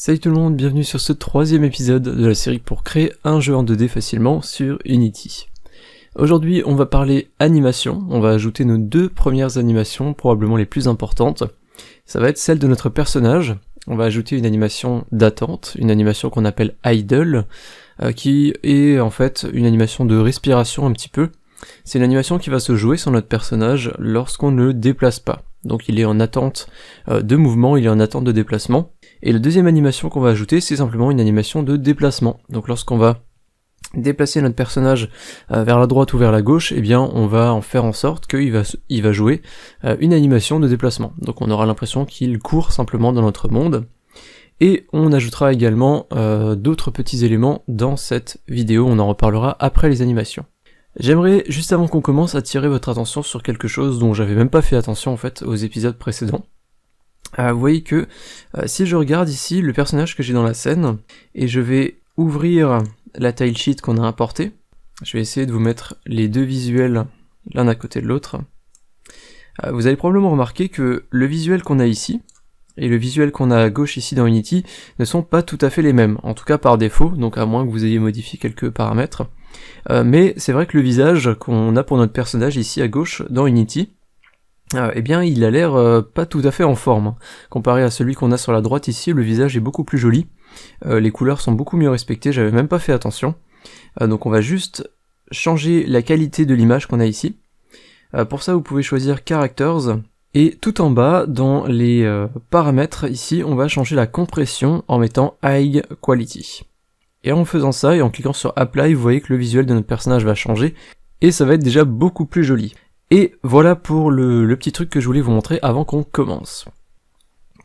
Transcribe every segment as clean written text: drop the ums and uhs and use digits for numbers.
Salut tout le monde, bienvenue sur ce troisième épisode de la série pour créer un jeu en 2D facilement sur Unity. Aujourd'hui on va parler animation, on va ajouter nos deux premières animations, probablement les plus importantes. Ça va être celle de notre personnage, on va ajouter une animation d'attente, une animation qu'on appelle idle, qui est en fait une animation de respiration un petit peu. C'est une animation qui va se jouer sur notre personnage lorsqu'on ne le déplace pas. Donc il est en attente de mouvement, il est en attente de déplacement. Et la deuxième animation qu'on va ajouter, c'est simplement une animation de déplacement. Donc lorsqu'on va déplacer notre personnage vers la droite ou vers la gauche, eh bien on va en faire en sorte qu'il va jouer une animation de déplacement. Donc on aura l'impression qu'il court simplement dans notre monde. Et on ajoutera également d'autres petits éléments dans cette vidéo, on en reparlera après les animations. J'aimerais, juste avant qu'on commence, attirer votre attention sur quelque chose dont j'avais même pas fait attention en fait aux épisodes précédents. Vous voyez que si je regarde ici le personnage que j'ai dans la scène, et je vais ouvrir la tilesheet qu'on a importée, je vais essayer de vous mettre les deux visuels l'un à côté de l'autre, vous allez probablement remarquer que le visuel qu'on a ici, et le visuel qu'on a à gauche ici dans Unity, ne sont pas tout à fait les mêmes, en tout cas par défaut, donc à moins que vous ayez modifié quelques paramètres. Mais c'est vrai que le visage qu'on a pour notre personnage ici à gauche dans Unity, eh bien il a l'air pas tout à fait en forme. Comparé à celui qu'on a sur la droite ici, le visage est beaucoup plus joli, les couleurs sont beaucoup mieux respectées, j'avais même pas fait attention. Donc on va juste changer la qualité de l'image qu'on a ici. Pour ça vous pouvez choisir Characters, et tout en bas dans les paramètres ici, on va changer la compression en mettant High Quality. Et en faisant ça, et en cliquant sur Apply, vous voyez que le visuel de notre personnage va changer, et ça va être déjà beaucoup plus joli. Et voilà pour le petit truc que je voulais vous montrer avant qu'on commence.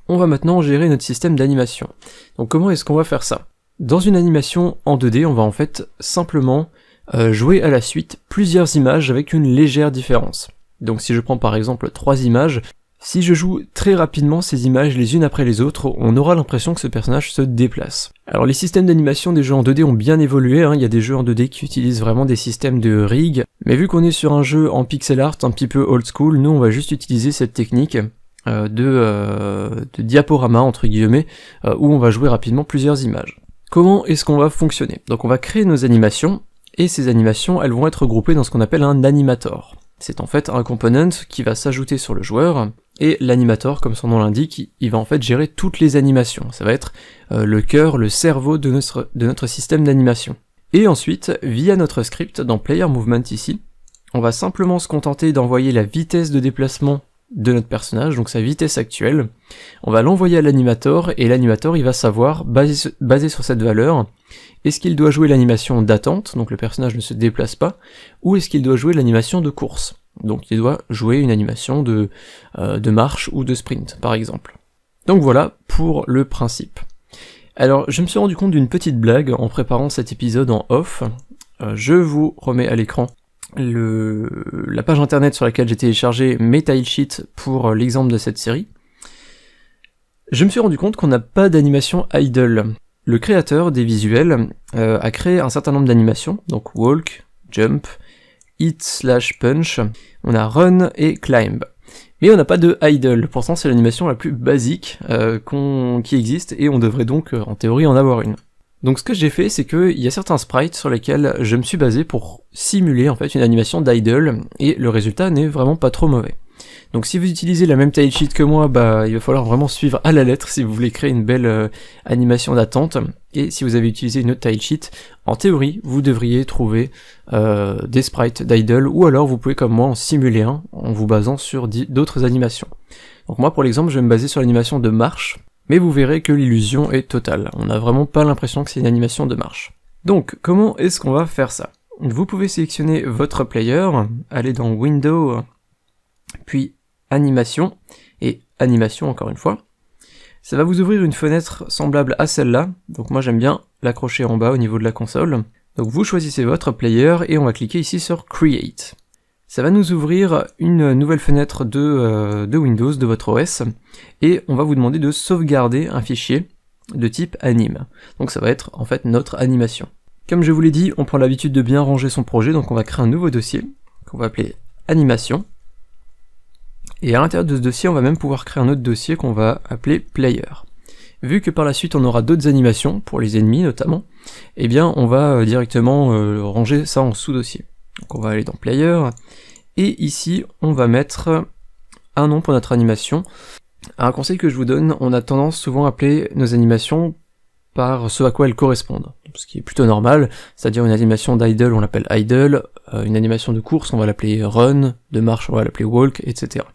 On va maintenant gérer notre système d'animation. Donc comment est-ce qu'on va faire ça? Dans une animation en 2D, on va en fait simplement jouer à la suite plusieurs images avec une légère différence. Donc si je prends par exemple 3 images, si je joue très rapidement ces images les unes après les autres, on aura l'impression que ce personnage se déplace. Alors les systèmes d'animation des jeux en 2D ont bien évolué, il y a des jeux en 2D qui utilisent vraiment des systèmes de rig, mais vu qu'on est sur un jeu en pixel art un petit peu old school, nous on va juste utiliser cette technique de diaporama entre guillemets, où on va jouer rapidement plusieurs images. Comment est-ce qu'on va fonctionner? Donc on va créer nos animations, et ces animations elles vont être groupées dans ce qu'on appelle un animator. C'est en fait un component qui va s'ajouter sur le joueur, et l'animator, comme son nom l'indique, il va en fait gérer toutes les animations. Ça va être le cœur, le cerveau de notre système d'animation. Et ensuite, via notre script, dans Player Movement ici, on va simplement se contenter d'envoyer la vitesse de déplacement de notre personnage, donc sa vitesse actuelle. On va l'envoyer à l'animator, et l'animator il va savoir, basé sur cette valeur, est-ce qu'il doit jouer l'animation d'attente, donc le personnage ne se déplace pas, ou est-ce qu'il doit jouer l'animation de course, donc il doit jouer une animation de marche ou de sprint par exemple. Donc voilà pour le principe. Alors je me suis rendu compte d'une petite blague en préparant cet épisode en off, je vous remets à l'écran la page internet sur laquelle j'ai téléchargé mes tilesheets pour l'exemple de cette série. Je me suis rendu compte qu'on n'a pas d'animation idle. Le créateur des visuels a créé un certain nombre d'animations, donc walk, jump, hit/punch, on a run et climb. Mais on n'a pas de idle, pourtant c'est l'animation la plus basique qui existe, et on devrait donc en théorie en avoir une. Donc ce que j'ai fait, c'est qu'il y a certains sprites sur lesquels je me suis basé pour simuler en fait une animation d'idle, et le résultat n'est vraiment pas trop mauvais. Donc si vous utilisez la même tilesheet que moi, il va falloir vraiment suivre à la lettre si vous voulez créer une belle animation d'attente, et si vous avez utilisé une autre tilesheet, en théorie, vous devriez trouver des sprites d'idle, ou alors vous pouvez comme moi en simuler un, en vous basant sur d'autres animations. Donc moi pour l'exemple, je vais me baser sur l'animation de marche, mais vous verrez que l'illusion est totale, on n'a vraiment pas l'impression que c'est une animation de marche. Donc comment est-ce qu'on va faire ça? Vous pouvez sélectionner votre player, aller dans Window, puis Animation, et Animation encore une fois. Ça va vous ouvrir une fenêtre semblable à celle-là, donc moi j'aime bien l'accrocher en bas au niveau de la console. Donc vous choisissez votre player, et on va cliquer ici sur Create. Ça va nous ouvrir une nouvelle fenêtre de Windows, de votre OS, et on va vous demander de sauvegarder un fichier de type anime. Donc ça va être en fait notre animation. Comme je vous l'ai dit, on prend l'habitude de bien ranger son projet, donc on va créer un nouveau dossier, qu'on va appeler animation. Et à l'intérieur de ce dossier, on va même pouvoir créer un autre dossier qu'on va appeler player. Vu que par la suite on aura d'autres animations, pour les ennemis notamment, eh bien on va directement ranger ça en sous-dossier. Donc on va aller dans Player, et ici on va mettre un nom pour notre animation. Un conseil que je vous donne, on a tendance souvent à appeler nos animations par ce à quoi elles correspondent, ce qui est plutôt normal, c'est-à-dire une animation d'idle on l'appelle idle, une animation de course on va l'appeler run, de marche on va l'appeler walk, etc.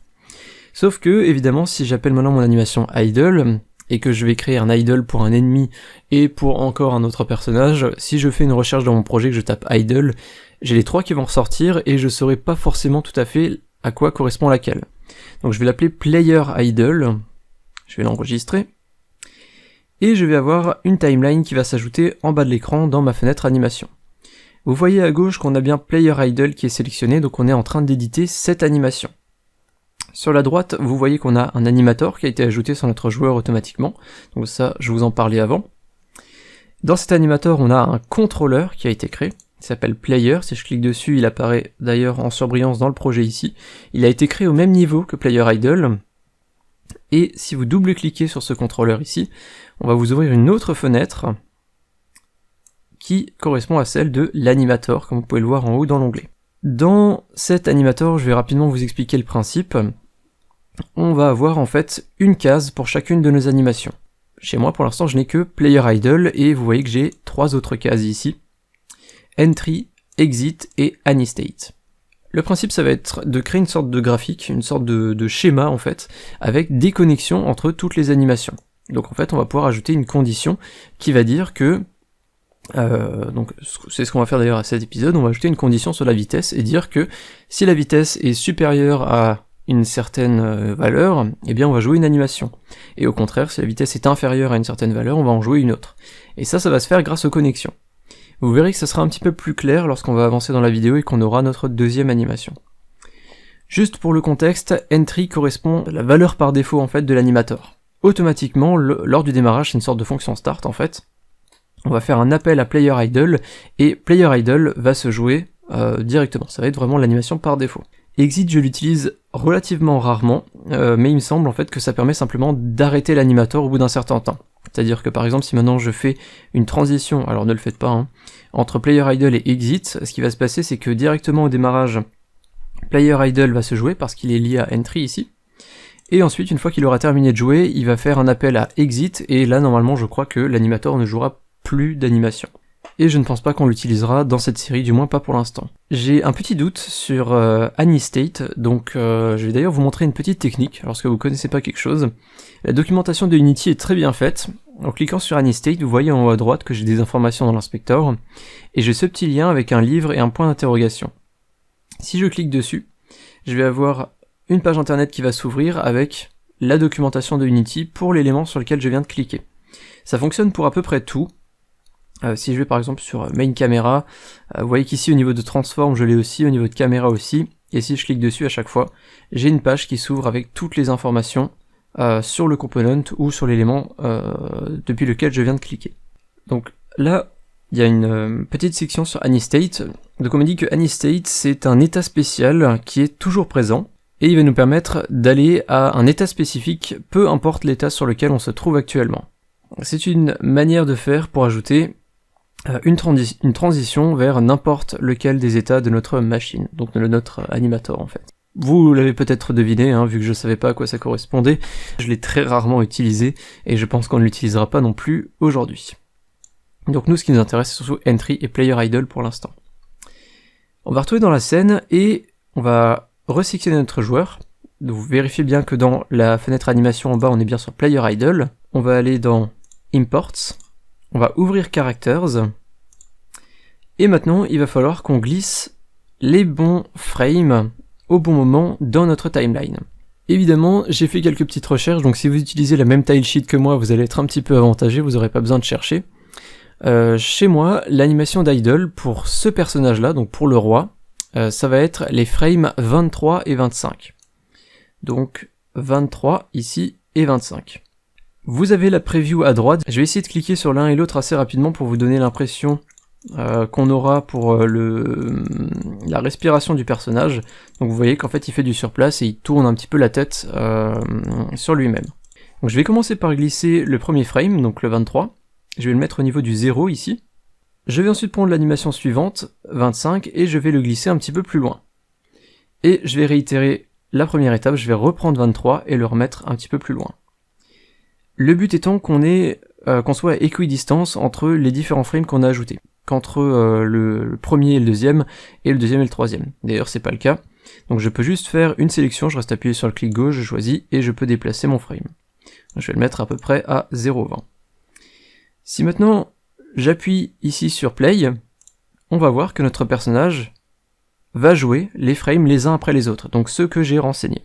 Sauf que, évidemment, si j'appelle maintenant mon animation idle, et que je vais créer un idle pour un ennemi et pour encore un autre personnage, si je fais une recherche dans mon projet que je tape idle, j'ai les trois qui vont ressortir et je saurai pas forcément tout à fait à quoi correspond laquelle. Donc je vais l'appeler player idle, je vais l'enregistrer, et je vais avoir une timeline qui va s'ajouter en bas de l'écran dans ma fenêtre animation. Vous voyez à gauche qu'on a bien player idle qui est sélectionné, donc on est en train d'éditer cette animation. Sur la droite, vous voyez qu'on a un animator qui a été ajouté sur notre joueur automatiquement, donc ça, je vous en parlais avant. Dans cet animator, on a un contrôleur qui a été créé, il s'appelle Player, si je clique dessus, il apparaît d'ailleurs en surbrillance dans le projet ici. Il a été créé au même niveau que Player Idle, et si vous double-cliquez sur ce contrôleur ici, on va vous ouvrir une autre fenêtre qui correspond à celle de l'animator, comme vous pouvez le voir en haut dans l'onglet. Dans cet animator, je vais rapidement vous expliquer le principe. On va avoir en fait une case pour chacune de nos animations. Chez moi pour l'instant je n'ai que Player Idle et vous voyez que j'ai trois autres cases ici. Entry, Exit et AnyState. Le principe ça va être de créer une sorte de graphique, une sorte de schéma en fait, avec des connexions entre toutes les animations. Donc en fait on va pouvoir ajouter une condition qui va dire que donc c'est ce qu'on va faire d'ailleurs à cet épisode, on va ajouter une condition sur la vitesse et dire que si la vitesse est supérieure à une certaine valeur, eh bien on va jouer une animation. Et au contraire, si la vitesse est inférieure à une certaine valeur, on va en jouer une autre. Et ça va se faire grâce aux connexions. Vous verrez que ça sera un petit peu plus clair lorsqu'on va avancer dans la vidéo et qu'on aura notre deuxième animation. Juste pour le contexte, entry correspond à la valeur par défaut en fait de l'animator. Automatiquement, lors du démarrage, c'est une sorte de fonction start en fait. On va faire un appel à Player Idle, et Player Idle va se jouer directement. Ça va être vraiment l'animation par défaut. Exit, je l'utilise relativement rarement, mais il me semble en fait que ça permet simplement d'arrêter l'animator au bout d'un certain temps. C'est-à-dire que par exemple, si maintenant je fais une transition, alors ne le faites pas, hein, entre Player Idle et Exit, ce qui va se passer, c'est que directement au démarrage, Player Idle va se jouer parce qu'il est lié à Entry ici. Et ensuite, une fois qu'il aura terminé de jouer, il va faire un appel à Exit, et là normalement je crois que l'animator ne jouera plus d'animation. Et je ne pense pas qu'on l'utilisera dans cette série, du moins pas pour l'instant. J'ai un petit doute sur AnyState, donc je vais d'ailleurs vous montrer une petite technique, lorsque vous connaissez pas quelque chose. La documentation de Unity est très bien faite. En cliquant sur AnyState, vous voyez en haut à droite que j'ai des informations dans l'inspecteur, et j'ai ce petit lien avec un livre et un point d'interrogation. Si je clique dessus, je vais avoir une page internet qui va s'ouvrir avec la documentation de Unity pour l'élément sur lequel je viens de cliquer. Ça fonctionne pour à peu près tout. Si je vais par exemple sur Main Camera, vous voyez qu'ici au niveau de Transform je l'ai aussi, au niveau de caméra aussi, et si je clique dessus à chaque fois, j'ai une page qui s'ouvre avec toutes les informations sur le component ou sur l'élément depuis lequel je viens de cliquer. Donc là, il y a une petite section sur AnyState, donc on me dit que AnyState c'est un état spécial qui est toujours présent, et il va nous permettre d'aller à un état spécifique, peu importe l'état sur lequel on se trouve actuellement. C'est une manière de faire pour ajouter une transition vers n'importe lequel des états de notre machine, donc de notre animator en fait. Vous l'avez peut-être deviné, hein, vu que je savais pas à quoi ça correspondait, je l'ai très rarement utilisé, et je pense qu'on ne l'utilisera pas non plus aujourd'hui. Donc nous, ce qui nous intéresse, c'est surtout Entry et Player Idle pour l'instant. On va retrouver dans la scène, et on va resectionner notre joueur. Donc vous vérifiez bien que dans la fenêtre animation en bas, on est bien sur Player Idle. On va aller dans Imports, on va ouvrir Characters, et maintenant il va falloir qu'on glisse les bons frames au bon moment dans notre timeline. Évidemment, j'ai fait quelques petites recherches, donc si vous utilisez la même tilesheet que moi, vous allez être un petit peu avantagé, vous n'aurez pas besoin de chercher. Chez moi, l'animation d'Idle pour ce personnage-là, donc pour le roi, ça va être les frames 23 et 25. Donc 23 ici et 25. Vous avez la preview à droite, je vais essayer de cliquer sur l'un et l'autre assez rapidement pour vous donner l'impression qu'on aura pour la respiration du personnage. Donc vous voyez qu'en fait il fait du surplace et il tourne un petit peu la tête sur lui-même. Donc je vais commencer par glisser le premier frame, donc le 23. Je vais le mettre au niveau du 0 ici. Je vais ensuite prendre l'animation suivante, 25, et je vais le glisser un petit peu plus loin. Et je vais réitérer la première étape, je vais reprendre 23 et le remettre un petit peu plus loin. Le but étant qu'on soit à équidistance entre les différents frames qu'on a ajoutés, qu'entre le premier et le deuxième et le troisième. D'ailleurs c'est pas le cas, donc je peux juste faire une sélection, je reste appuyé sur le clic gauche, je choisis et je peux déplacer mon frame. Donc, je vais le mettre à peu près à 0,20. Si maintenant j'appuie ici sur play, on va voir que notre personnage va jouer les frames les uns après les autres, donc ceux que j'ai renseignés.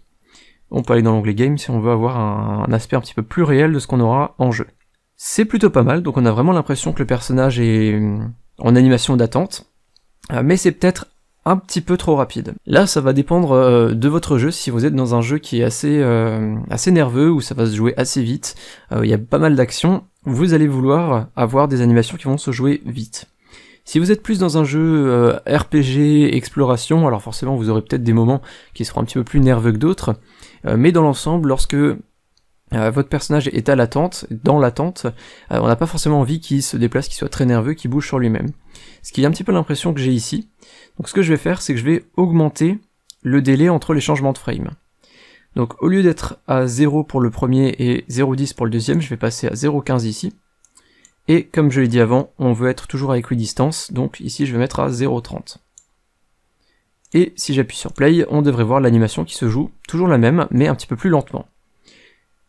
On peut aller dans l'onglet game si on veut avoir un aspect un petit peu plus réel de ce qu'on aura en jeu. C'est plutôt pas mal, donc on a vraiment l'impression que le personnage est en animation d'attente, mais c'est peut-être un petit peu trop rapide. Là ça va dépendre de votre jeu, si vous êtes dans un jeu qui est assez nerveux, où ça va se jouer assez vite, il y a pas mal d'actions, vous allez vouloir avoir des animations qui vont se jouer vite. Si vous êtes plus dans un jeu RPG, exploration, alors forcément vous aurez peut-être des moments qui seront un petit peu plus nerveux que d'autres, mais dans l'ensemble, lorsque votre personnage est dans l'attente, on n'a pas forcément envie qu'il se déplace, qu'il soit très nerveux, qu'il bouge sur lui-même. Ce qui est un petit peu l'impression que j'ai ici. Donc ce que je vais faire, c'est que je vais augmenter le délai entre les changements de frame. Donc au lieu d'être à 0 pour le premier et 0,10 pour le deuxième, je vais passer à 0,15 ici. Et comme je l'ai dit avant, on veut être toujours à équidistance, donc ici je vais mettre à 0,30. Et si j'appuie sur play, on devrait voir l'animation qui se joue, toujours la même, mais un petit peu plus lentement.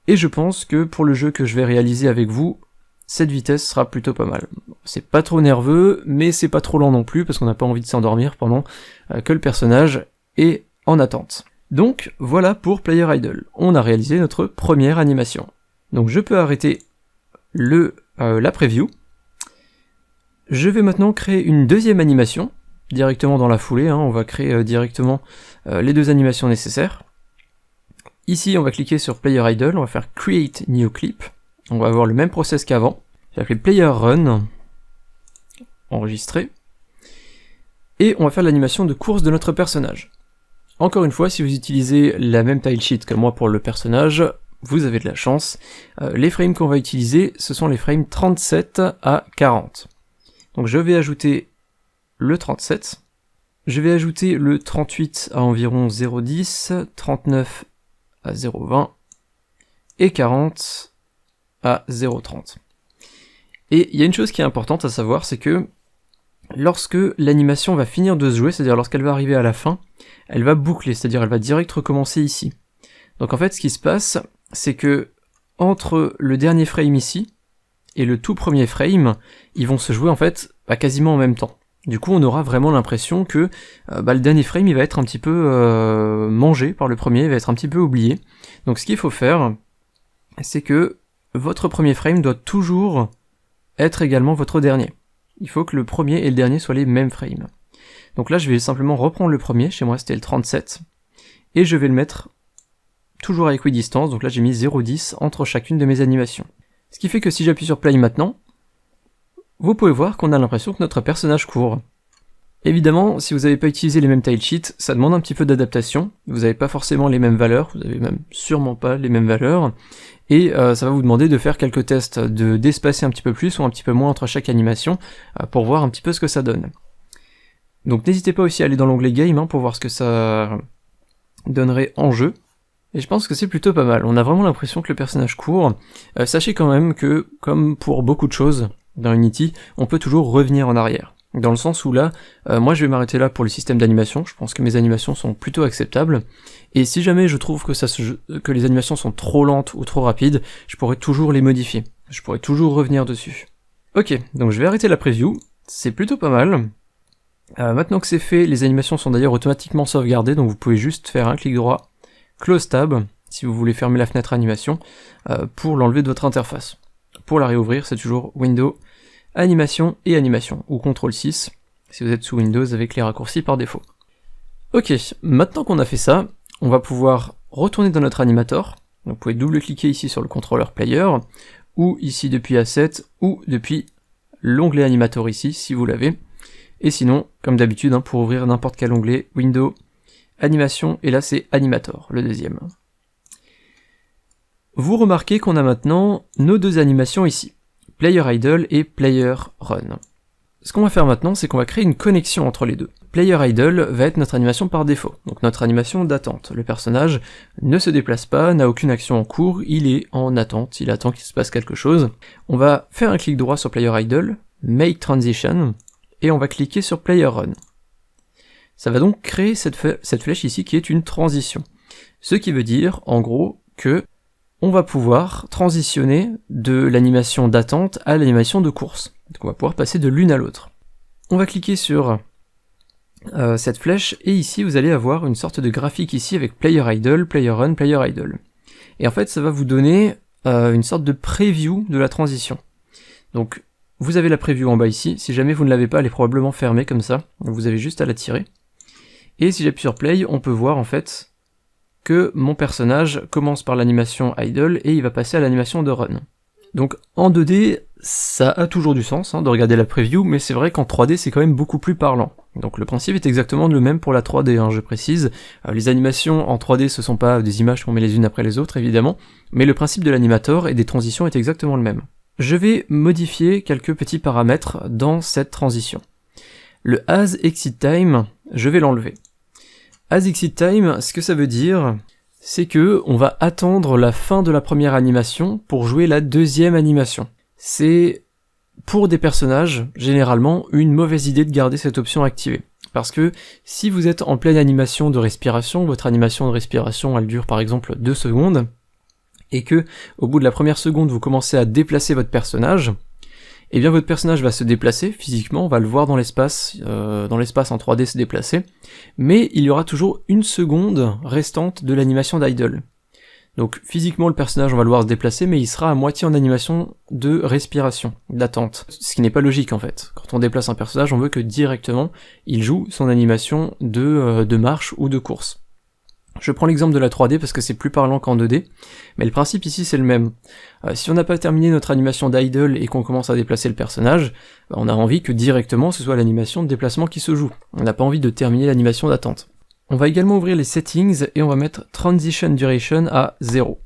Et je pense que pour le jeu que je vais réaliser avec vous, cette vitesse sera plutôt pas mal. C'est pas trop nerveux, mais c'est pas trop lent non plus, parce qu'on n'a pas envie de s'endormir pendant que le personnage est en attente. Donc voilà pour Player Idle. On a réalisé notre première animation. Donc je peux arrêter la preview. Je vais maintenant créer une deuxième animation, directement dans la foulée, on va créer directement les deux animations nécessaires. Ici on va cliquer sur Player Idle, on va faire Create New Clip, on va avoir le même process qu'avant, je vais appeler Player Run, enregistrer, et on va faire l'animation de course de notre personnage. Encore une fois, si vous utilisez la même tilesheet que moi pour le personnage, vous avez de la chance. Les frames qu'on va utiliser, ce sont les frames 37 à 40. Donc je vais ajouter le 37, je vais ajouter le 38 à environ 0,10, 39 à 0,20 et 40 à 0,30. Et il y a une chose qui est importante à savoir, c'est que lorsque l'animation va finir de se jouer, c'est-à-dire lorsqu'elle va arriver à la fin, elle va boucler, c'est-à-dire elle va direct recommencer ici. Donc en fait ce qui se passe, c'est que entre le dernier frame ici et le tout premier frame, ils vont se jouer en fait quasiment en même temps. Du coup on aura vraiment l'impression que le dernier frame il va être un petit peu mangé par le premier, il va être un petit peu oublié. Donc ce qu'il faut faire, c'est que votre premier frame doit toujours être également votre dernier. Il faut que le premier et le dernier soient les mêmes frames. Donc là je vais simplement reprendre le premier, chez moi c'était le 37, et je vais le mettre toujours à équidistance, donc là j'ai mis 0,10 entre chacune de mes animations. Ce qui fait que si j'appuie sur play maintenant, vous pouvez voir qu'on a l'impression que notre personnage court. Évidemment, si vous n'avez pas utilisé les mêmes tilesheets, ça demande un petit peu d'adaptation, vous n'avez pas forcément les mêmes valeurs, vous n'avez même sûrement pas les mêmes valeurs, et ça va vous demander de faire quelques tests, d'espacer un petit peu plus ou un petit peu moins entre chaque animation, pour voir un petit peu ce que ça donne. Donc n'hésitez pas aussi à aller dans l'onglet Game pour voir ce que ça donnerait en jeu. Et je pense que c'est plutôt pas mal, on a vraiment l'impression que le personnage court. Sachez quand même que, comme pour beaucoup de choses dans Unity, on peut toujours revenir en arrière. Dans le sens où là, moi je vais m'arrêter là pour le système d'animation, je pense que mes animations sont plutôt acceptables, et si jamais je trouve que les animations sont trop lentes ou trop rapides, je pourrais toujours les modifier, je pourrais toujours revenir dessus. Ok, donc je vais arrêter la preview, c'est plutôt pas mal. Maintenant que c'est fait, les animations sont d'ailleurs automatiquement sauvegardées, donc vous pouvez juste faire un clic droit, Close Tab, si vous voulez fermer la fenêtre animation, pour l'enlever de votre interface. Pour la réouvrir, c'est toujours Windows, Animation et Animation, ou CTRL 6, si vous êtes sous Windows avec les raccourcis par défaut. Ok, maintenant qu'on a fait ça, on va pouvoir retourner dans notre animator, donc vous pouvez double-cliquer ici sur le contrôleur Player, ou ici depuis Asset, ou depuis l'onglet Animator ici, si vous l'avez, et sinon, comme d'habitude, pour ouvrir n'importe quel onglet, Windows, Animation, et là c'est Animator, le deuxième. vous remarquez qu'on a maintenant nos deux animations ici, Player Idle et Player Run. Ce qu'on va faire maintenant, c'est qu'on va créer une connexion entre les deux. Player Idle va être notre animation par défaut, donc notre animation d'attente. Le personnage ne se déplace pas, n'a aucune action en cours, il est en attente, il attend qu'il se passe quelque chose. On va faire un clic droit sur Player Idle, Make Transition, et on va cliquer sur Player Run. Ça va donc créer cette flèche ici qui est une transition. Ce qui veut dire, en gros, que on va pouvoir transitionner de l'animation d'attente à l'animation de course. Donc on va pouvoir passer de l'une à l'autre. On va cliquer sur cette flèche, et ici vous allez avoir une sorte de graphique ici avec Player Idle, Player Run, Player Idle. Et en fait ça va vous donner une sorte de preview de la transition. Donc vous avez la preview en bas ici, si jamais vous ne l'avez pas, elle est probablement fermée comme ça, donc vous avez juste à la tirer. Et si j'appuie sur Play, on peut voir en fait que mon personnage commence par l'animation Idle et il va passer à l'animation de Run. Donc en 2D, ça a toujours du sens de regarder la preview, mais c'est vrai qu'en 3D c'est quand même beaucoup plus parlant. Donc le principe est exactement le même pour la 3D, je précise. Les animations en 3D ce sont pas des images qu'on met les unes après les autres évidemment, mais le principe de l'animator et des transitions est exactement le même. Je vais modifier quelques petits paramètres dans cette transition. Le As Exit Time, je vais l'enlever. As Exit Time, ce que ça veut dire, c'est que on va attendre la fin de la première animation pour jouer la deuxième animation. C'est, pour des personnages, généralement, une mauvaise idée de garder cette option activée. Parce que si vous êtes en pleine animation de respiration, votre animation de respiration elle dure par exemple 2 secondes, et que au bout de la première seconde vous commencez à déplacer votre personnage, et bien votre personnage va se déplacer physiquement, on va le voir dans l'espace en 3D se déplacer, mais il y aura toujours une seconde restante de l'animation d'idle. Donc physiquement le personnage on va le voir se déplacer, mais il sera à moitié en animation de respiration, d'attente, ce qui n'est pas logique en fait. Quand on déplace un personnage, on veut que directement il joue son animation de marche ou de course. Je prends l'exemple de la 3D parce que c'est plus parlant qu'en 2D, mais le principe ici c'est le même. Si on n'a pas terminé notre animation d'idle et qu'on commence à déplacer le personnage, on a envie que directement ce soit l'animation de déplacement qui se joue. On n'a pas envie de terminer l'animation d'attente. On va également ouvrir les settings et on va mettre Transition Duration à 0.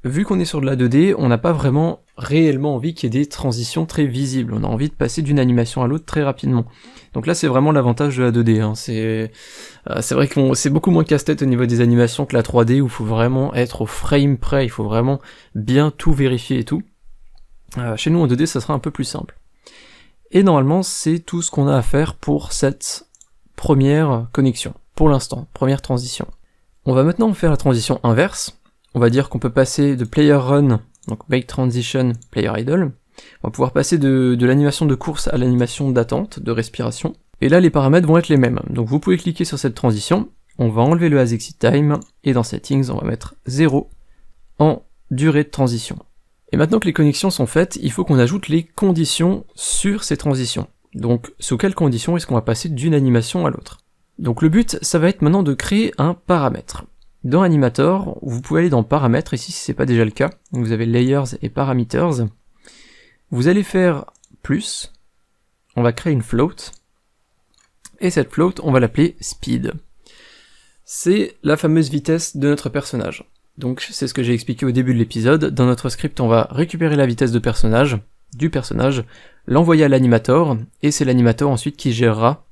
Vu qu'on est sur de la 2D, on n'a pas vraiment réellement envie qu'il y ait des transitions très visibles, on a envie de passer d'une animation à l'autre très rapidement. Donc là c'est vraiment l'avantage de la 2D, c'est vrai que c'est beaucoup moins casse-tête au niveau des animations que la 3D où il faut vraiment être au frame près, il faut vraiment bien tout vérifier et tout. Chez nous en 2D ça sera un peu plus simple. Et normalement c'est tout ce qu'on a à faire pour cette première connexion, pour l'instant, première transition. On va maintenant faire la transition inverse. On va dire qu'on peut passer de Player Run, donc Make Transition, Player Idle. On va pouvoir passer de l'animation de course à l'animation d'attente, de respiration. Et là, les paramètres vont être les mêmes. Donc vous pouvez cliquer sur cette transition, on va enlever le As Exit Time, et dans Settings, on va mettre 0 en durée de transition. Et maintenant que les connexions sont faites, il faut qu'on ajoute les conditions sur ces transitions. Donc sous quelles conditions est-ce qu'on va passer d'une animation à l'autre? Donc le but, ça va être maintenant de créer un paramètre. Dans Animator, vous pouvez aller dans Paramètres, ici si c'est pas déjà le cas, vous avez Layers et Parameters. Vous allez faire plus, on va créer une float, et cette float, on va l'appeler Speed. C'est la fameuse vitesse de notre personnage. Donc c'est ce que j'ai expliqué au début de l'épisode, dans notre script on va récupérer la vitesse du personnage, l'envoyer à l'animator, et c'est l'animator ensuite qui gérera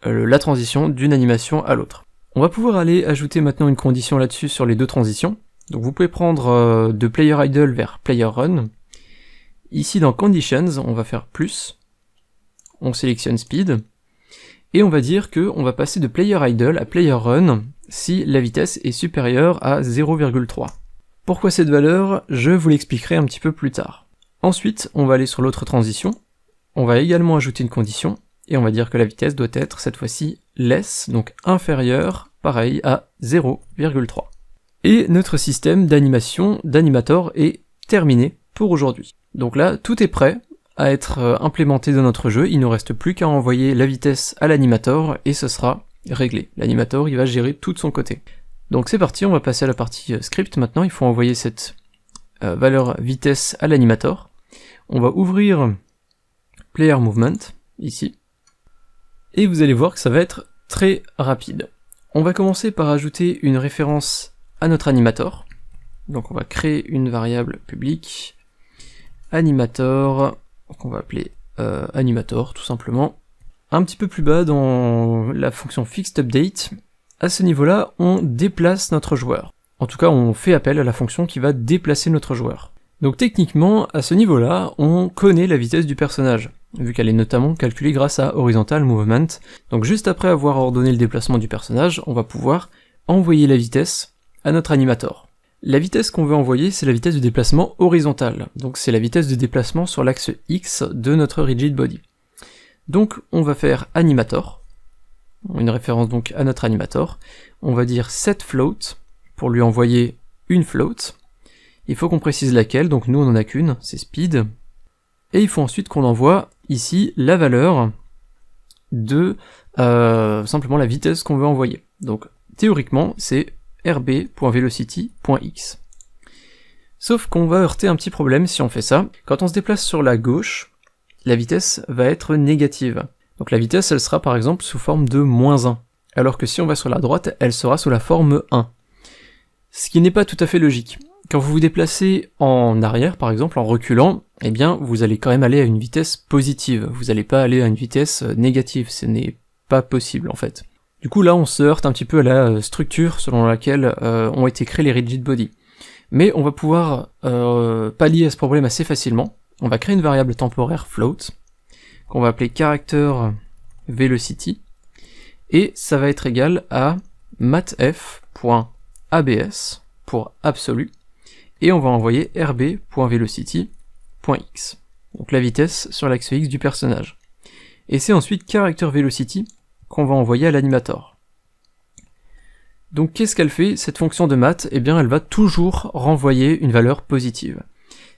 la transition d'une animation à l'autre. On va pouvoir aller ajouter maintenant une condition là-dessus sur les deux transitions. Donc vous pouvez prendre de Player Idle vers Player Run. Ici dans Conditions, on va faire plus. On sélectionne Speed. Et on va dire que on va passer de Player Idle à Player Run si la vitesse est supérieure à 0,3. Pourquoi cette valeur? Je vous l'expliquerai un petit peu plus tard. Ensuite, on va aller sur l'autre transition. On va également ajouter une condition. Et on va dire que la vitesse doit être, cette fois-ci, less, donc inférieure, pareil, à 0,3. Et notre système d'animation, d'animator, est terminé pour aujourd'hui. Donc là, tout est prêt à être implémenté dans notre jeu, il ne reste plus qu'à envoyer la vitesse à l'animator, et ce sera réglé. L'animator, il va gérer tout de son côté. Donc c'est parti, on va passer à la partie script maintenant, il faut envoyer cette valeur vitesse à l'animator. On va ouvrir Player Movement, ici. Et vous allez voir que ça va être très rapide. On va commencer par ajouter une référence à notre animator. Donc on va créer une variable publique, animator, qu'on va appeler animator tout simplement. Un petit peu plus bas dans la fonction fixedUpdate, à ce niveau-là, on déplace notre joueur. En tout cas, on fait appel à la fonction qui va déplacer notre joueur. Donc techniquement, à ce niveau-là, on connaît la vitesse du personnage, vu qu'elle est notamment calculée grâce à Horizontal Movement. Donc juste après avoir ordonné le déplacement du personnage, on va pouvoir envoyer la vitesse à notre animator. La vitesse qu'on veut envoyer, c'est la vitesse de déplacement horizontale, donc c'est la vitesse de déplacement sur l'axe X de notre rigid body. Donc on va faire animator, une référence donc à notre animator, on va dire setFloat pour lui envoyer une float. Il faut qu'on précise laquelle, donc nous on en a qu'une, c'est speed, et il faut ensuite qu'on envoie ici la valeur de simplement la vitesse qu'on veut envoyer. Donc théoriquement c'est rb.velocity.x. Sauf qu'on va heurter un petit problème si on fait ça. Quand on se déplace sur la gauche, la vitesse va être négative. Donc la vitesse elle sera par exemple sous forme de -1, alors que si on va sur la droite, elle sera sous la forme 1. Ce qui n'est pas tout à fait logique. Quand vous vous déplacez en arrière, par exemple, en reculant, eh bien, vous allez quand même aller à une vitesse positive. Vous n'allez pas aller à une vitesse négative, ce n'est pas possible, en fait. Du coup, là, on se heurte un petit peu à la structure selon laquelle ont été créés les rigid body. Mais on va pouvoir pallier à ce problème assez facilement. On va créer une variable temporaire float, qu'on va appeler characterVelocity, et ça va être égal à matf.abs pour absolu, et on va envoyer rb.velocity.x, donc la vitesse sur l'axe X du personnage. Et c'est ensuite characterVelocity qu'on va envoyer à l'animator. Donc qu'est-ce qu'elle fait, cette fonction de math? Eh bien elle va toujours renvoyer une valeur positive.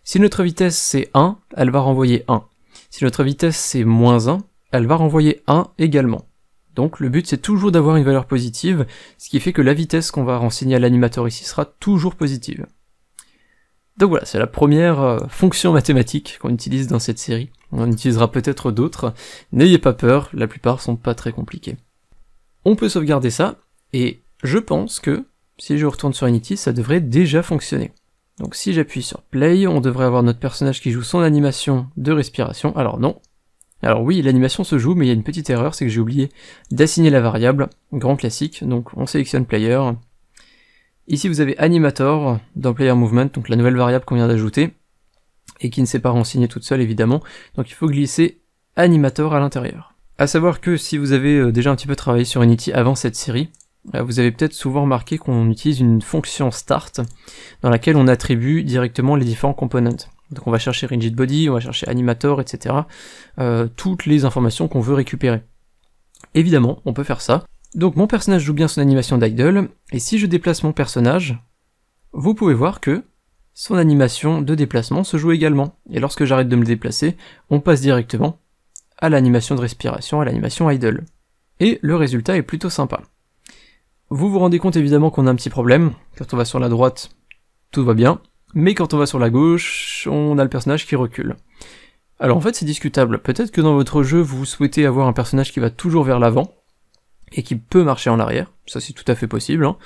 Si notre vitesse c'est 1, elle va renvoyer 1. Si notre vitesse c'est -1, elle va renvoyer 1 également. Donc le but c'est toujours d'avoir une valeur positive, ce qui fait que la vitesse qu'on va renseigner à l'animator ici sera toujours positive. Donc voilà, c'est la première fonction mathématique qu'on utilise dans cette série. On en utilisera peut-être d'autres, n'ayez pas peur, la plupart sont pas très compliquées. On peut sauvegarder ça, et je pense que, si je retourne sur Unity, ça devrait déjà fonctionner. Donc si j'appuie sur Play, on devrait avoir notre personnage qui joue son animation de respiration. Alors non. Alors oui, l'animation se joue, mais il y a une petite erreur, c'est que j'ai oublié d'assigner la variable, grand classique, donc on sélectionne Player. Ici vous avez Animator dans Player Movement, donc la nouvelle variable qu'on vient d'ajouter, et qui ne s'est pas renseignée toute seule évidemment, donc il faut glisser Animator à l'intérieur. A savoir que si vous avez déjà un petit peu travaillé sur Unity avant cette série, vous avez peut-être souvent remarqué qu'on utilise une fonction start dans laquelle on attribue directement les différents components. Donc on va chercher rigid body, on va chercher animator, etc. Toutes les informations qu'on veut récupérer. Évidemment, on peut faire ça. Donc mon personnage joue bien son animation d'idle, et si je déplace mon personnage, vous pouvez voir que son animation de déplacement se joue également. Et lorsque j'arrête de me déplacer, on passe directement à l'animation de respiration, à l'animation idle. Et le résultat est plutôt sympa. Vous vous rendez compte évidemment qu'on a un petit problème. Quand on va sur la droite, tout va bien, mais quand on va sur la gauche, on a le personnage qui recule. Alors en fait c'est discutable, peut-être que dans votre jeu vous souhaitez avoir un personnage qui va toujours vers l'avant, et qui peut marcher en arrière, ça c'est tout à fait possible, hein.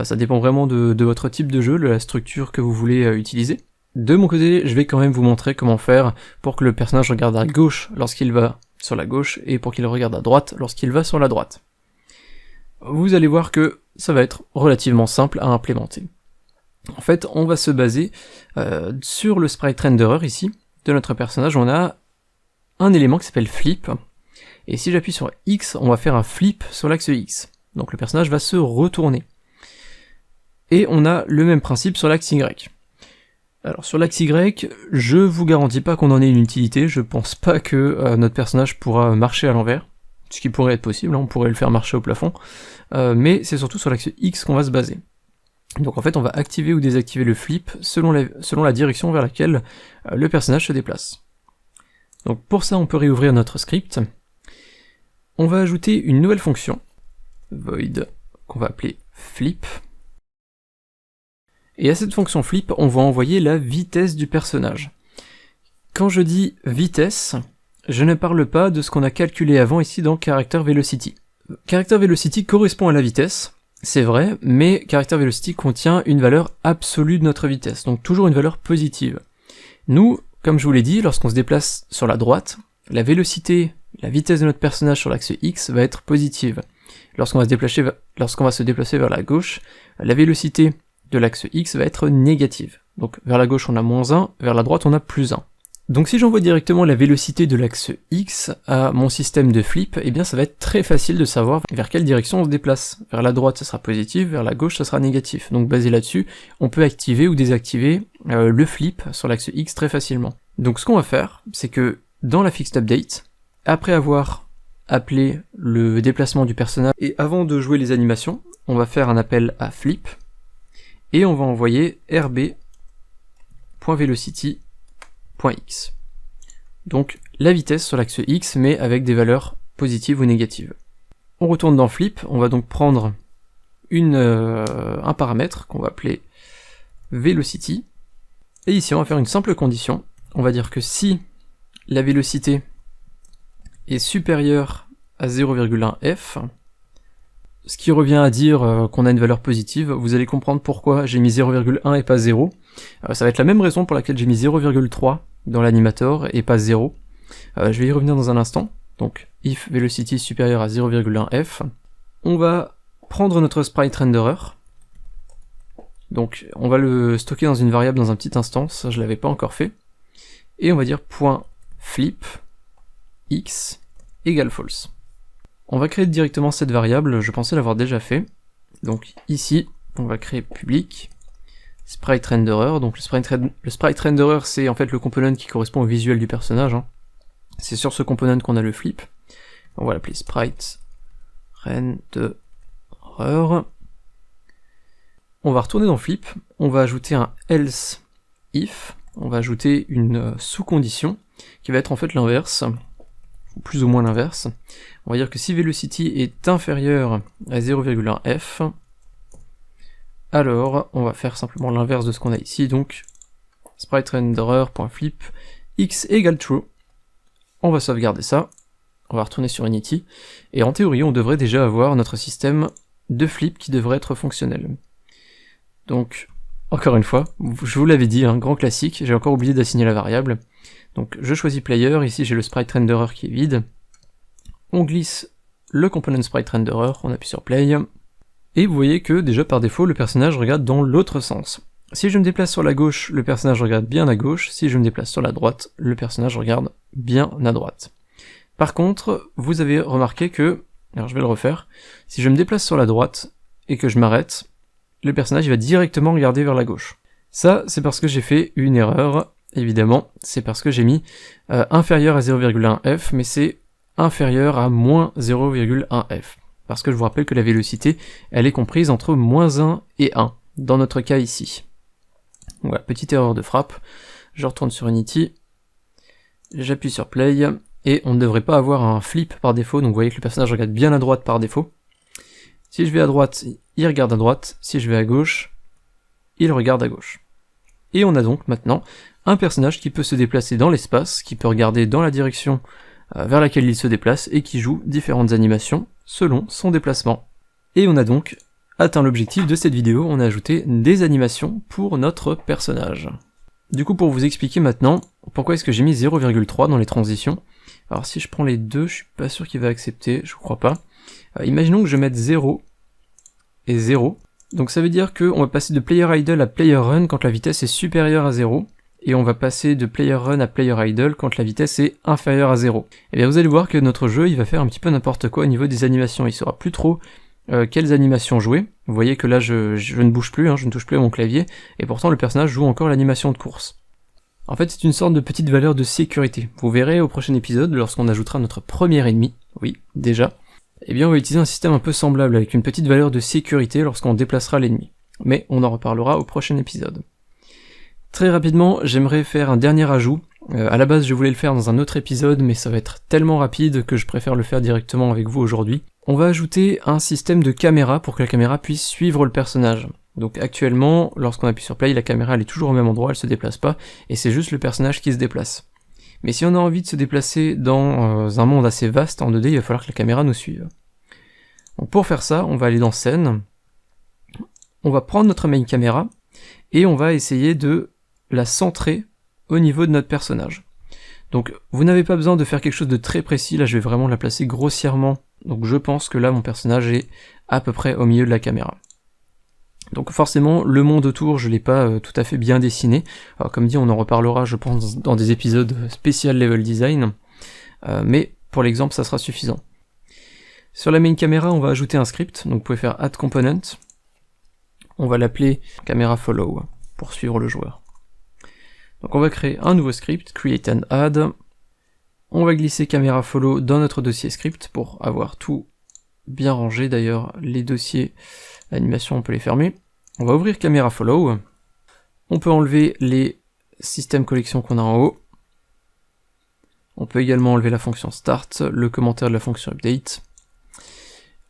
Ça dépend vraiment de votre type de jeu, de la structure que vous voulez utiliser. De mon côté, je vais quand même vous montrer comment faire pour que le personnage regarde à gauche lorsqu'il va sur la gauche, et pour qu'il regarde à droite lorsqu'il va sur la droite. Vous allez voir que ça va être relativement simple à implémenter. En fait, on va se baser sur le sprite renderer ici, de notre personnage, on a un élément qui s'appelle flip, et si j'appuie sur X, on va faire un flip sur l'axe X. Donc le personnage va se retourner. Et on a le même principe sur l'axe Y. Alors sur l'axe Y, je vous garantis pas qu'on en ait une utilité, je pense pas que notre personnage pourra marcher à l'envers, ce qui pourrait être possible, hein, on pourrait le faire marcher au plafond, mais c'est surtout sur l'axe X qu'on va se baser. Donc en fait on va activer ou désactiver le flip selon la direction vers laquelle le personnage se déplace. Donc pour ça on peut réouvrir notre script. On va ajouter une nouvelle fonction, void, qu'on va appeler flip. Et à cette fonction flip, on va envoyer la vitesse du personnage. Quand je dis vitesse, je ne parle pas de ce qu'on a calculé avant ici dans characterVelocity. CharacterVelocity correspond à la vitesse, c'est vrai, mais CharacterVelocity contient une valeur absolue de notre vitesse, donc toujours une valeur positive. Nous, comme je vous l'ai dit, lorsqu'on se déplace sur la droite, la vélocité, la vitesse de notre personnage sur l'axe X va être positive. Lorsqu'on va se déplacer vers la gauche, la vélocité de l'axe X va être négative. Donc vers la gauche on a -1, vers la droite on a +1. Donc si j'envoie directement la vélocité de l'axe X à mon système de flip, eh bien ça va être très facile de savoir vers quelle direction on se déplace. Vers la droite ça sera positif, vers la gauche ça sera négatif. Donc basé là-dessus, on peut activer ou désactiver le flip sur l'axe X très facilement. Donc ce qu'on va faire, c'est que dans la fixed update, après avoir appelé le déplacement du personnage, et avant de jouer les animations, on va faire un appel à flip, et on va envoyer rb.velocity.x. Donc la vitesse sur l'axe X, mais avec des valeurs positives ou négatives. On retourne dans flip, on va donc prendre un paramètre qu'on va appeler velocity, et ici on va faire une simple condition, on va dire que si la vélocité est supérieure à 0,1 f, ce qui revient à dire qu'on a une valeur positive. Vous allez comprendre pourquoi j'ai mis 0,1 et pas 0. Ça va être la même raison pour laquelle j'ai mis 0,3 dans l'animator et pas 0. Je vais y revenir dans un instant. Donc if velocity supérieure à 0,1 f, on va prendre notre sprite renderer. Donc on va le stocker dans une variable dans un petit instant, ça je l'avais pas encore fait. Et on va dire .flip x égale false. On va créer directement cette variable, je pensais l'avoir déjà fait. Donc ici, on va créer public sprite renderer. Donc le sprite renderer, c'est en fait le component qui correspond au visuel du personnage. C'est sur ce component qu'on a le flip. On va l'appeler sprite renderer. On va retourner dans flip, on va ajouter un else if, on va ajouter une sous-condition qui va être en fait l'inverse, ou plus ou moins l'inverse. On va dire que si velocity est inférieur à 0,1 f, alors on va faire simplement l'inverse de ce qu'on a ici, donc sprite renderer.flip x égale true. On va sauvegarder ça, on va retourner sur Unity, et en théorie on devrait déjà avoir notre système de flip qui devrait être fonctionnel. Donc, encore une fois, je vous l'avais dit, un grand classique, j'ai encore oublié d'assigner la variable. Donc je choisis player, ici j'ai le sprite renderer qui est vide. On glisse le component sprite renderer, on appuie sur play, et vous voyez que déjà par défaut le personnage regarde dans l'autre sens. Si je me déplace sur la gauche, le personnage regarde bien à gauche, si je me déplace sur la droite, le personnage regarde bien à droite. Par contre, vous avez remarqué que, alors je vais le refaire, si je me déplace sur la droite et que je m'arrête, le personnage il va directement regarder vers la gauche. Ça, c'est parce que j'ai fait une erreur, évidemment, c'est parce que j'ai mis inférieur à 0,1 f, mais c'est inférieur à moins 0,1 f. Parce que je vous rappelle que la vélocité, elle est comprise entre -1 et 1, dans notre cas ici. Voilà, petite erreur de frappe, je retourne sur Unity, j'appuie sur play, et on ne devrait pas avoir un flip par défaut, donc vous voyez que le personnage regarde bien à droite par défaut. Si je vais à droite, il regarde à droite, si je vais à gauche, il regarde à gauche. Et on a donc maintenant un personnage qui peut se déplacer dans l'espace, qui peut regarder dans la direction vers laquelle il se déplace, et qui joue différentes animations selon son déplacement. Et on a donc atteint l'objectif de cette vidéo, on a ajouté des animations pour notre personnage. Du coup, pour vous expliquer maintenant pourquoi est-ce que j'ai mis 0,3 dans les transitions, alors si je prends les deux, je suis pas sûr qu'il va accepter, je crois pas. Imaginons que je mette 0 et 0, donc ça veut dire qu'on va passer de player idle à player run quand la vitesse est supérieure à 0, et on va passer de player run à player idle quand la vitesse est inférieure à 0. Et bien vous allez voir que notre jeu il va faire un petit peu n'importe quoi au niveau des animations, il saura plus trop quelles animations jouer. Vous voyez que là je ne bouge plus, je ne touche plus à mon clavier, et pourtant le personnage joue encore l'animation de course. En fait c'est une sorte de petite valeur de sécurité. Vous verrez au prochain épisode, lorsqu'on ajoutera notre premier ennemi, oui, déjà, eh bien on va utiliser un système un peu semblable, avec une petite valeur de sécurité lorsqu'on déplacera l'ennemi. Mais on en reparlera au prochain épisode. Très rapidement, j'aimerais faire un dernier ajout. À la base je voulais le faire dans un autre épisode, mais ça va être tellement rapide que je préfère le faire directement avec vous aujourd'hui. On va ajouter un système de caméra pour que la caméra puisse suivre le personnage. Donc actuellement, lorsqu'on appuie sur play, la caméra elle est toujours au même endroit, elle se déplace pas, et c'est juste le personnage qui se déplace. Mais si on a envie de se déplacer dans un monde assez vaste en 2D, il va falloir que la caméra nous suive. Donc pour faire ça, on va aller dans scène, on va prendre notre main caméra et on va essayer de la centrer au niveau de notre personnage. Donc vous n'avez pas besoin de faire quelque chose de très précis, là je vais vraiment la placer grossièrement, donc je pense que là mon personnage est à peu près au milieu de la caméra. Donc forcément le monde autour je l'ai pas tout à fait bien dessiné, alors comme dit on en reparlera je pense dans des épisodes spécial level design, mais pour l'exemple ça sera suffisant. Sur la main caméra on va ajouter un script, donc vous pouvez faire add component, on va l'appeler camera follow pour suivre le joueur. Donc on va créer un nouveau script, create and add, on va glisser camera follow dans notre dossier script pour avoir tout bien rangé, d'ailleurs les dossiers animation on peut les fermer. On va ouvrir camera follow, on peut enlever les systèmes collections qu'on a en haut, on peut également enlever la fonction start, le commentaire de la fonction update.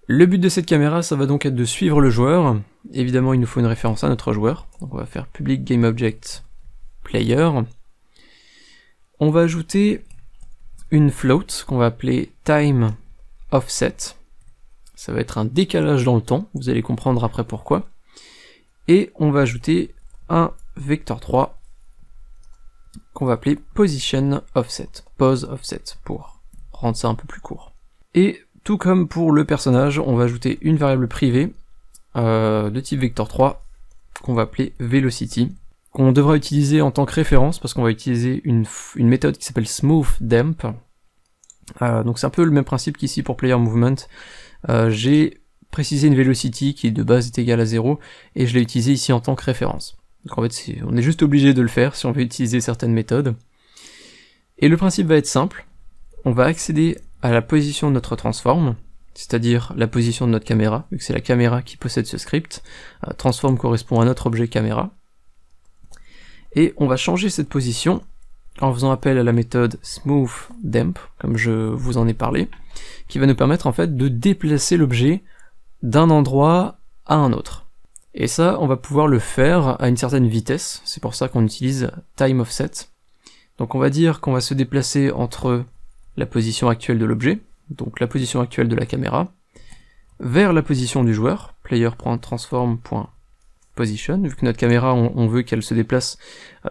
Le but de cette caméra ça va donc être de suivre le joueur, évidemment il nous faut une référence à notre joueur, donc on va faire public game object player. On va ajouter une float qu'on va appeler time offset. Ça va être un décalage dans le temps, vous allez comprendre après pourquoi. Et on va ajouter un vecteur 3 qu'on va appeler position offset, pose offset pour rendre ça un peu plus court. Et tout comme pour le personnage, on va ajouter une variable privée de type vector 3 qu'on va appeler velocity, qu'on devra utiliser en tant que référence parce qu'on va utiliser une méthode qui s'appelle smoothDamp. Donc c'est un peu le même principe qu'ici pour player movement. J'ai précisé une velocity qui de base est égale à 0 et je l'ai utilisé ici en tant que référence. Donc en fait on est juste obligé de le faire si on veut utiliser certaines méthodes. Et le principe va être simple, on va accéder à la position de notre transform, c'est-à-dire la position de notre caméra, vu que c'est la caméra qui possède ce script. Transform correspond à notre objet caméra. Et on va changer cette position en faisant appel à la méthode smoothDamp, comme je vous en ai parlé, qui va nous permettre en fait de déplacer l'objet d'un endroit à un autre. Et ça, on va pouvoir le faire à une certaine vitesse, c'est pour ça qu'on utilise time offset. Donc on va dire qu'on va se déplacer entre la position actuelle de l'objet, donc la position actuelle de la caméra, vers la position du joueur, player.transform.position, vu que notre caméra, on veut qu'elle se déplace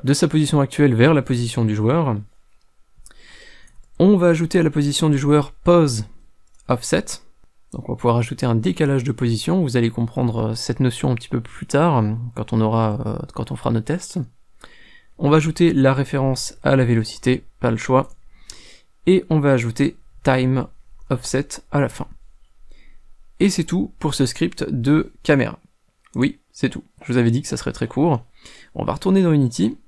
de sa position actuelle vers la position du joueur. On va ajouter à la position du joueur pose offset, donc on va pouvoir ajouter un décalage de position, vous allez comprendre cette notion un petit peu plus tard, quand on fera nos tests. On va ajouter la référence à la vélocité, pas le choix, et on va ajouter time offset à la fin. Et c'est tout pour ce script de caméra. Oui, c'est tout. Je vous avais dit que ça serait très court. On va retourner dans Unity,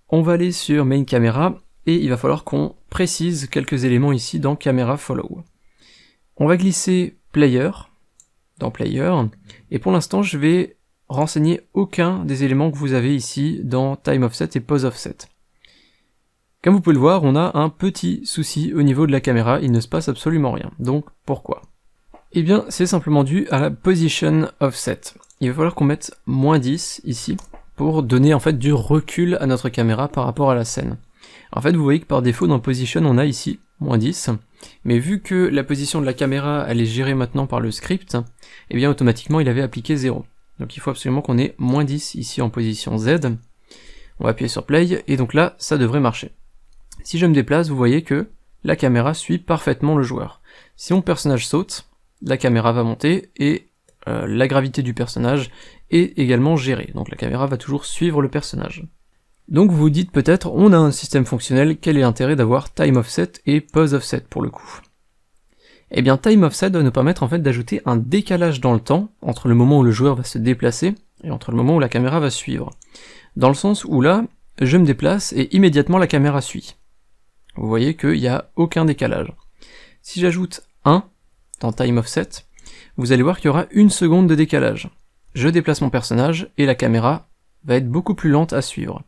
on va aller sur main camera, et il va falloir qu'on précise quelques éléments ici dans camera follow. On va glisser player, dans player, et pour l'instant je vais renseigner aucun des éléments que vous avez ici dans time offset et pose offset. Comme vous pouvez le voir, on a un petit souci au niveau de la caméra, il ne se passe absolument rien. Donc pourquoi? Eh bien c'est simplement dû à la position offset. Il va falloir qu'on mette -10 ici, pour donner en fait du recul à notre caméra par rapport à la scène. En fait vous voyez que par défaut dans position on a ici -10, mais vu que la position de la caméra elle est gérée maintenant par le script, eh bien automatiquement il avait appliqué 0. Donc il faut absolument qu'on ait -10 ici en position Z. On va appuyer sur play, et donc là ça devrait marcher. Si je me déplace, vous voyez que la caméra suit parfaitement le joueur. Si mon personnage saute, la caméra va monter, et la gravité du personnage est également gérée. Donc la caméra va toujours suivre le personnage. Donc vous vous dites peut-être, on a un système fonctionnel, quel est l'intérêt d'avoir time offset et pose offset pour le coup? Eh bien time offset doit nous permettre en fait d'ajouter un décalage dans le temps, entre le moment où le joueur va se déplacer, et entre le moment où la caméra va suivre. Dans le sens où là, je me déplace, et immédiatement la caméra suit. Vous voyez qu'il n'y a aucun décalage. Si j'ajoute 1 dans time offset, vous allez voir qu'il y aura 1 seconde de décalage. Je déplace mon personnage, et la caméra va être beaucoup plus lente à suivre.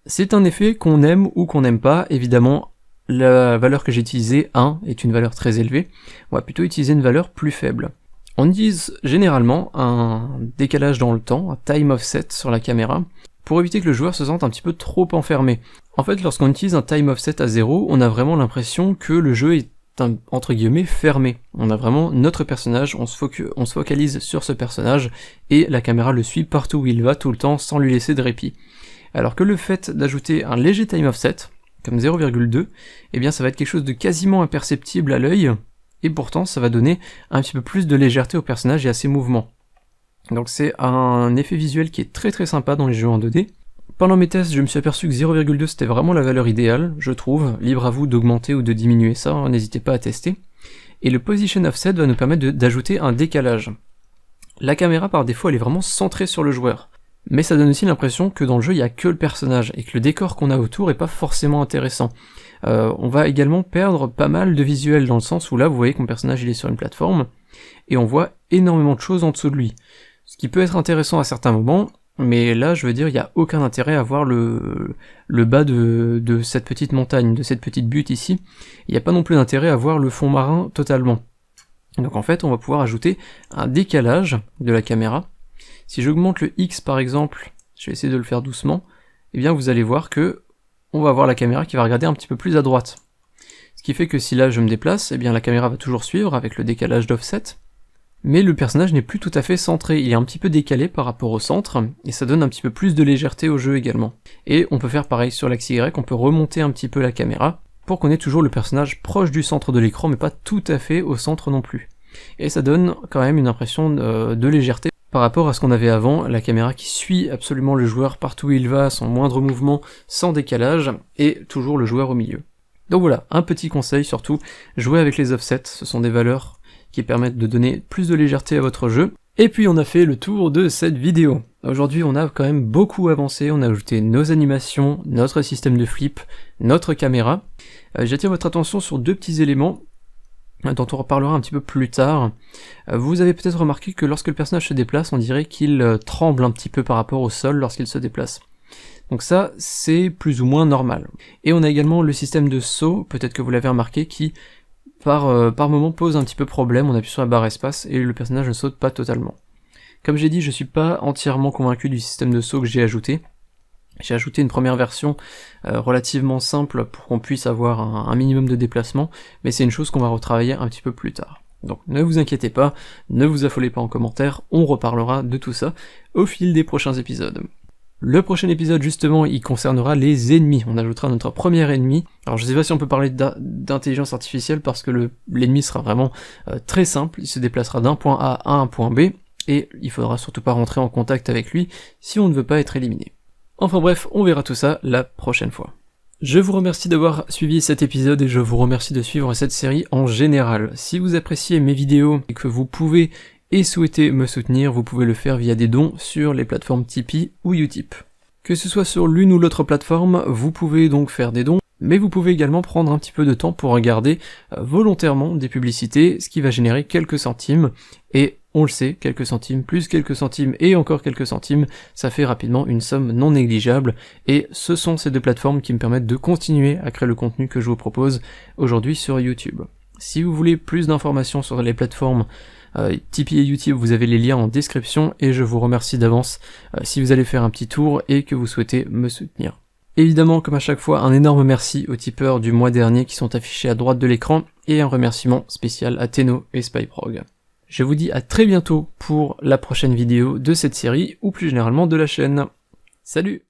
C'est un effet qu'on aime ou qu'on n'aime pas, évidemment, la valeur que j'ai utilisée, 1, est une valeur très élevée, on va plutôt utiliser une valeur plus faible. On utilise généralement un décalage dans le temps, un time offset sur la caméra, pour éviter que le joueur se sente un petit peu trop enfermé. En fait, lorsqu'on utilise un time offset à 0, on a vraiment l'impression que le jeu est entre guillemets fermé. On a vraiment notre personnage, on se focalise sur ce personnage, et la caméra le suit partout où il va tout le temps sans lui laisser de répit. Alors que le fait d'ajouter un léger time offset, comme 0,2, eh bien ça va être quelque chose de quasiment imperceptible à l'œil, et pourtant ça va donner un petit peu plus de légèreté au personnage et à ses mouvements. Donc c'est un effet visuel qui est très très sympa dans les jeux en 2D. Pendant mes tests, je me suis aperçu que 0,2 c'était vraiment la valeur idéale, je trouve. Libre à vous d'augmenter ou de diminuer ça, hein, n'hésitez pas à tester. Et le Position Offset va nous permettre d'ajouter un décalage. La caméra par défaut elle est vraiment centrée sur le joueur. Mais ça donne aussi l'impression que dans le jeu il n'y a que le personnage, et que le décor qu'on a autour est pas forcément intéressant. On va également perdre pas mal de visuels, dans le sens où là vous voyez que mon personnage il est sur une plateforme, et on voit énormément de choses en dessous de lui. Ce qui peut être intéressant à certains moments, mais là je veux dire il n'y a aucun intérêt à voir le bas de cette petite montagne, de cette petite butte ici. Il n'y a pas non plus d'intérêt à voir le fond marin totalement. Donc en fait on va pouvoir ajouter un décalage de la caméra. Si j'augmente le X par exemple, je vais essayer de le faire doucement, et bien vous allez voir que on va avoir la caméra qui va regarder un petit peu plus à droite. Ce qui fait que si là je me déplace, eh bien la caméra va toujours suivre avec le décalage d'offset, mais le personnage n'est plus tout à fait centré, il est un petit peu décalé par rapport au centre, et ça donne un petit peu plus de légèreté au jeu également. Et on peut faire pareil sur l'axe Y, on peut remonter un petit peu la caméra, pour qu'on ait toujours le personnage proche du centre de l'écran, mais pas tout à fait au centre non plus. Et ça donne quand même une impression de légèreté par rapport à ce qu'on avait avant, la caméra qui suit absolument le joueur partout où il va, son moindre mouvement, sans décalage, et toujours le joueur au milieu. Donc voilà, un petit conseil surtout, jouez avec les offsets, ce sont des valeurs qui permettent de donner plus de légèreté à votre jeu. Et puis on a fait le tour de cette vidéo. Aujourd'hui on a quand même beaucoup avancé, on a ajouté nos animations, notre système de flip, notre caméra. J'attire votre attention sur deux petits éléments dont on reparlera un petit peu plus tard. Vous avez peut-être remarqué que lorsque le personnage se déplace, on dirait qu'il tremble un petit peu par rapport au sol lorsqu'il se déplace. Donc ça, c'est plus ou moins normal. Et on a également le système de saut, peut-être que vous l'avez remarqué, qui par moment pose un petit peu problème, on appuie sur la barre espace et le personnage ne saute pas totalement. Comme j'ai dit, je suis pas entièrement convaincu du système de saut que j'ai ajouté. J'ai ajouté une première version relativement simple pour qu'on puisse avoir un minimum de déplacement, mais c'est une chose qu'on va retravailler un petit peu plus tard. Donc ne vous inquiétez pas, ne vous affolez pas en commentaire, on reparlera de tout ça au fil des prochains épisodes. Le prochain épisode justement, il concernera les ennemis, on ajoutera notre premier ennemi. Alors je sais pas si on peut parler d'intelligence artificielle parce que l'ennemi sera vraiment très simple, il se déplacera d'un point A à un point B, et il faudra surtout pas rentrer en contact avec lui si on ne veut pas être éliminé. Enfin bref, on verra tout ça la prochaine fois. Je vous remercie d'avoir suivi cet épisode et je vous remercie de suivre cette série en général. Si vous appréciez mes vidéos et que vous pouvez et souhaitez me soutenir, vous pouvez le faire via des dons sur les plateformes Tipeee ou Utip. Que ce soit sur l'une ou l'autre plateforme, vous pouvez donc faire des dons, mais vous pouvez également prendre un petit peu de temps pour regarder volontairement des publicités, ce qui va générer quelques centimes, et on le sait, quelques centimes, plus quelques centimes et encore quelques centimes, ça fait rapidement une somme non négligeable, et ce sont ces deux plateformes qui me permettent de continuer à créer le contenu que je vous propose aujourd'hui sur YouTube. Si vous voulez plus d'informations sur les plateformes Tipeee et YouTube, vous avez les liens en description, et je vous remercie d'avance si vous allez faire un petit tour et que vous souhaitez me soutenir. Évidemment, comme à chaque fois, un énorme merci aux tipeurs du mois dernier qui sont affichés à droite de l'écran, et un remerciement spécial à Tenno et Spyprog. Je vous dis à très bientôt pour la prochaine vidéo de cette série, ou plus généralement de la chaîne. Salut!